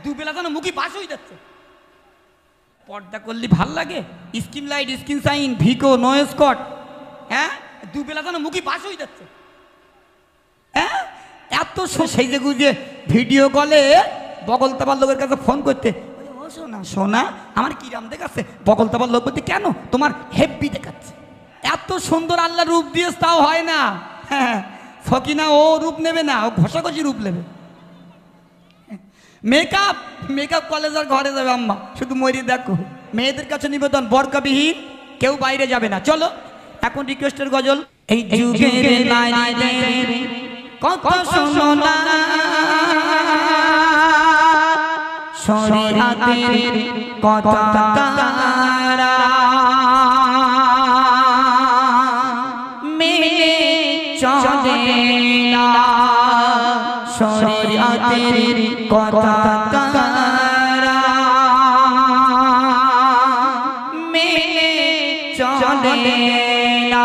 দুবেলা যেন মুখি পাশ হয়ে যাচ্ছে। পর্দা করলে ভাল লাগে, skin light, skin shine, Vicco, no স্কট, হ্যাঁ দুবেলা যেন মুখি পাশ হয়ে যাচ্ছে। হ্যাঁ এত সেজে গুজে ভিডিও কলে বগলতাবার লোকের কাছে ফোন করতে, ও সোনা সোনা আমার কিরাম দেখাচ্ছে, বগলতাবার লোক বলতে কেন তোমার হেব্বি দেখাচ্ছে। এত সুন্দর আল্লাহ রূপ দিয়েছে তাও হয় না। হ্যাঁ ফকিনা ও রূপ নেবে না, ও ঘষাঘষি রূপ নেবে। মেকআপ মেকআপ কলেজের ঘরে যাবে আম্মা, শুধু মরি দেখো। মেয়েদের কাছে নিবেদন, বরকাবিহীন কেউ বাইরে যাবে না। চলো এখন রিকোয়েস্টের গজল। এই যুগের নারীদের কত সোনা শরীয়তের কথা তারা মেনে চলে না, শরীয়তের কথা তারা মেনে চলে না।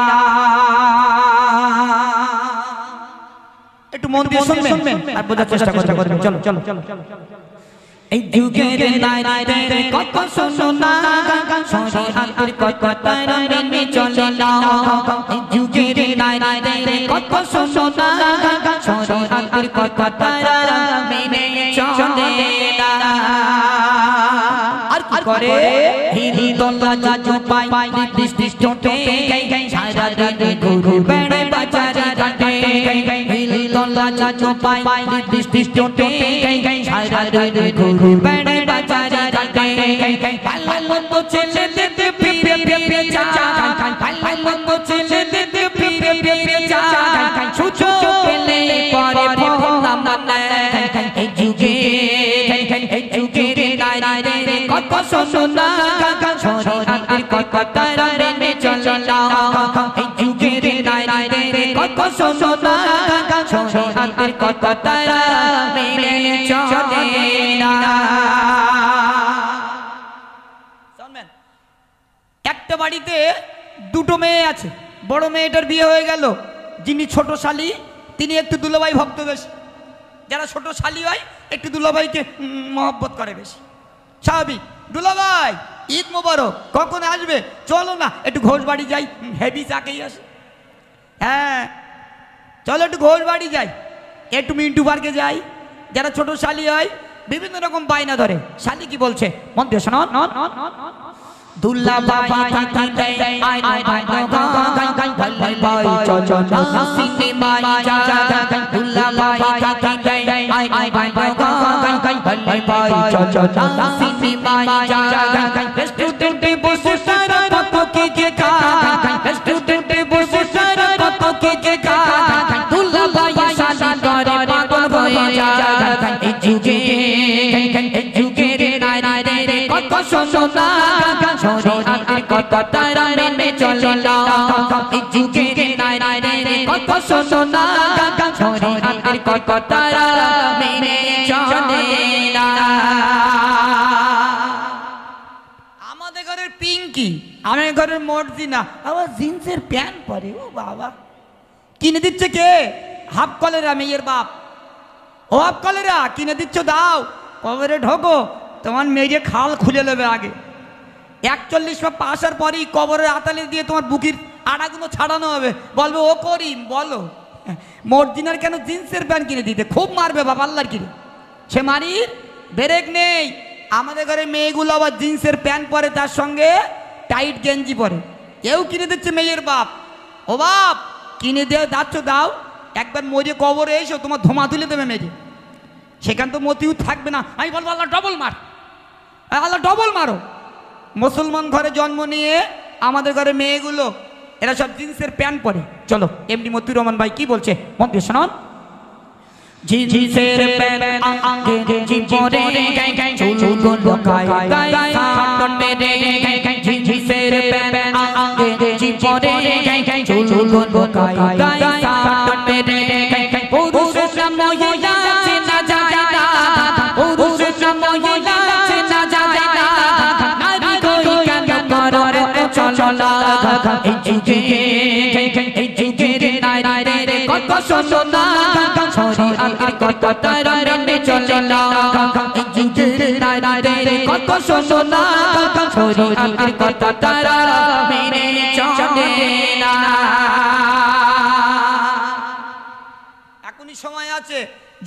একটু মন দিয়ে শুনবেন আর বোঝার চেষ্টা করবেন। চলো চলো চলো চলো। এই যুগের নারীদের কত সোনা শরীয়তের কথা তারা মেনে চলে না, এই যুগের নারীদের কত সোনা শরীয়তের কথা তারা মেনে চলে না। আর কি করে হিরি দোলা জাজু পাই দৃষ্টি টোটে সারা দিন ঘুরে বেড়ে বাজারে ঘাটে, হিরি দোলা জাজু পাই দৃষ্টি টোটে সারা দিন ঘুরে বেড়ে বাজারে ঘাটে। ভালো মন্দ ছেলে দেখতে ফিরে ফিরে যায়, ভালো মন্দ ছেলে দেখতে ফিরে ফিরে যায়, সুযোগ পেলে পরে ভোলা মানে। এই যুগে নারীদের কত সোনা শরীয়তের কথা তারা মেনে চলে না, এই যুগের নারীদের কত সোনা শরীয়তের কথা তারা মেনে চলে না। শুনবেন, একটা বাড়িতে দুটো মেয়ে আছে, বড় মেয়েটার বিয়ে হয়ে গেল, যিনি ছোট শালী তিনি একটু দুলাভাই ভক্ত বেশি। যারা ছোট শালী হয় একটু দুলাভাইকে মহব্বত করে বেশি, স্বাভাবিক। দুলাভাই ঈদ মোবারক, কখন আসবে? চলো না একটু ঘোষ বাড়ি যাই, হেভি চাকেই আসে। হ্যাঁ চলো একটু ঘোষ বাড়ি যাই, একটু মিন্টু পার্কে যাই। যারা ছোট শালী হয় বিভিন্ন রকম বায়না ধরে। শালী কি বলছে মন দিয়ে শোনো। দুলাভাই থাকিতে আই আই ভাই ভাই ভাই চলো না সিনেমায় যাই, দুলাভাই থাকিতে আই আই ভাই ভাই ভাই চলো না সিনেমায় যাই। রেস্টুরেন্টে বসে সারা কত কে খায়, রেস্টুরেন্টে বসে সারা কত কে খায়, দুলাভাই শালী করে পাগল হয়ে যায়। এই যুগের নারীদের কত সোনা শরীয়তের কথা তারা মেনে চলে না, এই যুগের নারীদের কত সোনা শরীয়তের কথা তারা মেনে চলে না। আমাদের ঘরের পিঙ্কি, আমাদের ঘরের মর্জিনা আবার জিন্সের প্যান্ট পরে। ও বাবা, কিনে দিচ্ছে কে? হাফ কলেরা মেয়ের বাপ। ও হাফ কলেরা কিনে দিচ্ছ, দাও কবরে ঢোকো, তোমার মেয়ে খাল খুলে নেবে আগে। 41 পা আসার পরেই কবরের আতালে দিয়ে তোমার বুকির আড়াগুলো ছাড়ানো হবে, বলবে ও করিম বলো মর্জিনার কেন জিন্সের প্যান্ট কিনে দিতে? খুব মারবে বাবা আল্লাহর কিনে, সে মারির ব্রেক নেই। আমাদের ঘরে মেয়েগুলো আবার জিন্সের প্যান্ট পরে, তার সঙ্গে টাইট গেঞ্জি পরে। কেউ কিনে দিচ্ছে মেয়ের বাপ। ও বাপ কিনে দিয়ে যাচ্ছ, দাও, একবার মরে কবরে এসো, তোমার ধোঁয়া তুলে দেবে মেয়ে, সেখান তো মতিও থাকবে না। আমি বলবো আল্লাহ ডবল মার, আল্লাহ ডবল মারো। মুসলমান ঘরে জন্ম নিয়ে আমাদের ঘরে মেয়েগুলো এরা সব জিন্সের প্যান্ট পরে। চলো এমনি মতিউর রহমান ভাই কি বলছে মন দিয়ে শোনান। জিন্সের প্যান্ট আগে জীবনে চুলগুলো গায় গায় সাটন মেরে, জিন্সের প্যান্ট আগে জীবনে চুলগুলো গায় গায় সাটন মেরে, পুরুষ না মহিলা চেনা যায় না, পুরুষ না মহিলা চেনা যায় না, নারী কই কেন কররে চলো না। এই যুগের নারীদের কত সোনা শরীয়তের কথা তারা মেনে চলে না, এই যুগের নারীদের কত শোনো না শরীয়তের কথা তারা মেনে চলে না। এখনই সময় আছে,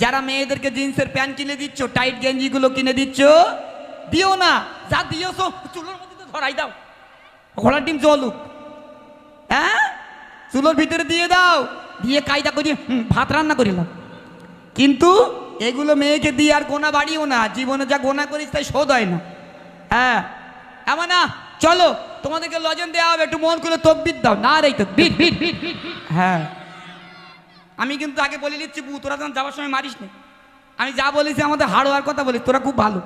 যারা মেয়েদেরকে জিন্সের প্যান্ট কিনে দিচ্ছ, টাইট গেঞ্জিগুলো কিনে দিচ্ছ, দিও না। যা দিয়েছো চুলোর মধ্যে তো ধরাই দাও, ঘোড়ার ডিম চলুক। হ্যাঁ, চুলোর ভিতরে দিয়ে দাও, দিয়ে কায়দা করি ভাত রান্না করিলাম। কিন্তু এগুলো মেয়েকে দিয়ে আর গোনা বাড়িও না, জীবনে যা গোনা করিস তাই শোধ হয় না। হ্যাঁ, এমন না, চলো তোমাদেরকে লজেন দেওয়া হবে, একটু মন করে তকবির দাও। না রে তকবির। হ্যাঁ, আমি কিন্তু আগে বলে নিচ্ছি, বু তোরা যখন যাওয়ার সময় মারিস না। আমি যা বলেছি আমাদের হাড়োয়ার কথা বলিস, তোরা খুব ভালো।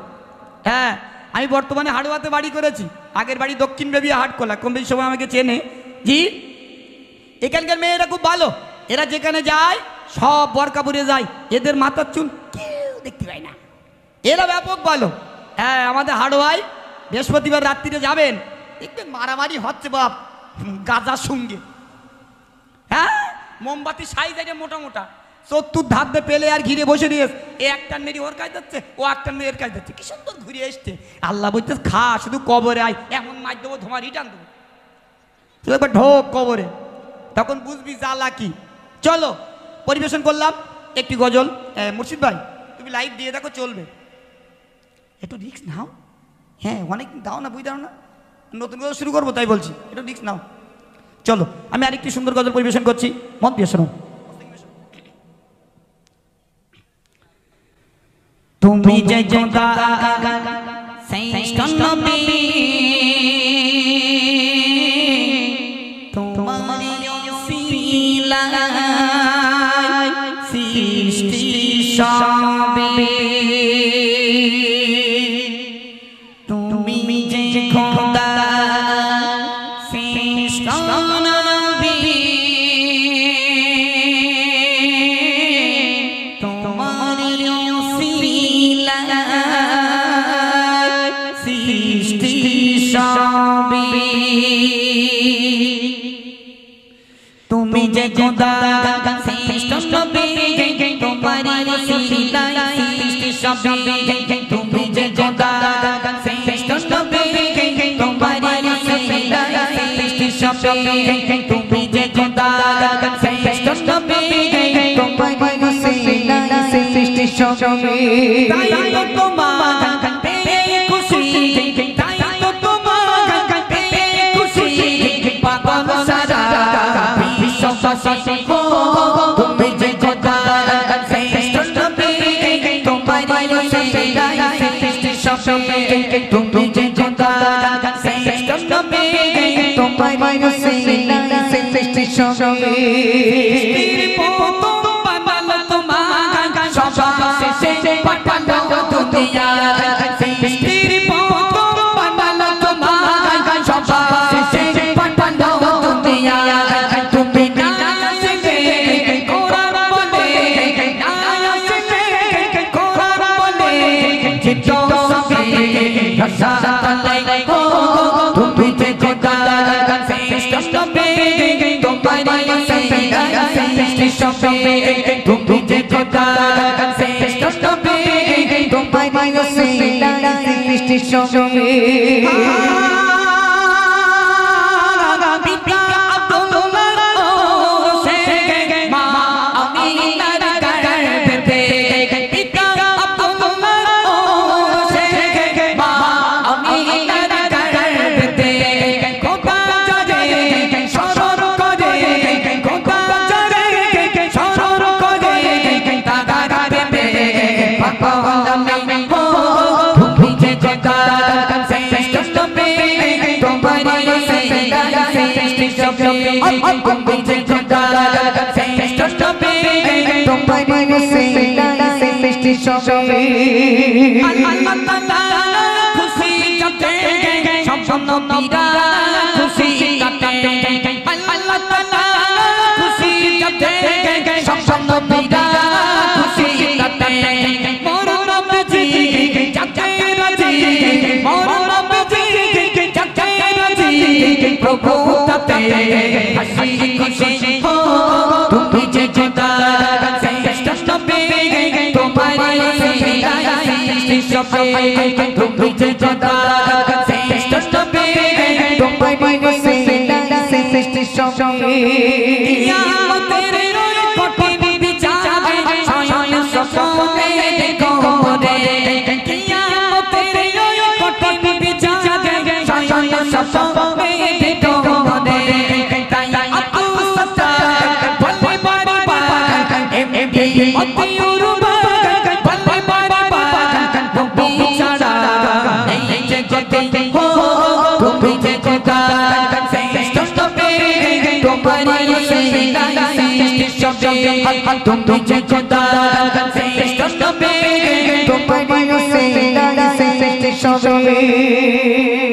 হ্যাঁ, আমি বর্তমানে হাড়োয়াতে বাড়ি করেছি, আগের বাড়ি দক্ষিণ বেবিয়া হাটকোলা, কম বেশি সময় আমাকে চেনে। জি, এখানকার মেয়েরা খুব ভালো, এরা যেখানে যায় সব বরকা পরে যায়, এদের মাথার চুল কেউ দেখতে পায় না, এরা ব্যাপক ভালো। হ্যাঁ, আমাদের হাড়োয়ায় বৃহস্পতিবার রাত্রিরে যাবেন, দেখবেন মারামারি হচ্ছে বাপ গাজার সঙ্গে। হ্যাঁ, মোমবাতি সাইজ আছে মোটা মোটা, 70 ধাপ দিয়ে পেলে আর ঘিরে বসে নিয়েছে। এ একটা মেরি ওর কাজ যাচ্ছে, ও একটা মেয়ে এর কাজ যাচ্ছে, কি সুন্দর ঘুরে এসছে। আল্লাহ বলতে খা, শুধু কবরে আয়, এমন মার দেবো ধোঁয়া রিটার্ন দেবো, তুই একবার ঢোক কবরে, তখন বুঝবি জ্বালা কি। চলো পরিবেশন করলাম একটি গজল। মুর্শিদ ভাই তুমি লাইভ দিয়ে দেখো, চলবে, একটু রিস্ক নাও। হ্যাঁ, অনেক দাও না, বুঝ দাও না, নতুন গজল শুরু করবো তাই বলছি, একটু রিস্ক নাও। চলো আমি আরেকটি সুন্দর গজল পরিবেশন করছি, মন দিয়ে শোনো। তুমি যে খোদা শ্রেষ্ঠ নবী, তোমার ওসিলায় সৃষ্টি সবে, তুমি যে খোদা শ্রেষ্ঠ নবী, তোমার ওসিলায় সৃষ্টি সবে, তুমি যে খোদা শ্রেষ্ঠ নবী, তোমার ওসিলায় সৃষ্টি সবে, তুমি যে খোদা শ্রেষ্ঠ নবী, তোমার ওসিলায় সৃষ্টি সবে, তুমি যে খোদা শ্রেষ্ঠ নবী, তোমার ওসিলায় সৃষ্টি সবে। তাই তো তোমার পেয়ে খুশি, তাই তো তোমার পেয়ে খুশি, পাগল সারা তুমি যে খোদা শ্রেষ্ঠ নবী, তোমার ওসিলায় সৃষ্টি সবে, তুমি যে খোদা শ্রেষ্ঠ নবী, তোমার ওসিলায় সৃষ্টি সবে। সৃষ্টির প্রথম বানালো তোমার, সবার শেষে পাঠালো দুনিয়ায়, সৃষ্টির প্রথম বানালো তোমার, সবার শেষে পাঠালো দুনিয়ায়। তুমি না আসলে কোরআন বলে, না আসলে কোরআন বলে, চিত্ত সবে রসাতলে গো, তুমি যে খোদা শ্রেষ্ঠ নবী, তোমার ওসিলায় সৃষ্টি সবে, তুমি যে খোদা শ্রেষ্ঠ নবী, তোমার ওসিলায় সৃষ্টি সবে। তুমি যে খোদা শ্রেষ্ঠ নবী, তোমার ওসিলায় সৃষ্টি সবে। আল্লাহ তাআলা খুশি যাতে সব নবীরা খুশি কাটে, আল্লাহ তাআলা খুশি যাতে সব নবীরা খুশি কাটে। মোর নবী যাতে রাজি, মোর নবী যাতে রাজি, প্রভু তাতে হাসি খুশি হো। তুমি যে খোদা শ্রেষ্ঠ নবী, তোমার ওসিলায় সৃষ্টি সবে তুমি যে খোদা শ্রেষ্ঠ নবী তোমায় সৃষ্টি সবে কিয়ামতের ওই কঠিন বিচারে স্বয়ং সপনে দেখো রে কিয়ামতের ওই কঠিন বিচারে স্বয়ং সপনে দেখো রে তাই আতু সত্তা বলে বারবার এমনি অতি উরবা বলে বারবার তুমি ছাড়া এই যে গতি হো তুমি যে খোদা শ্রেষ্ঠ নবী তোমায় সৃষ্টি সবে তুমি যে খোদা শ্রেষ্ঠ নবী তোমায় সৃষ্টি সবে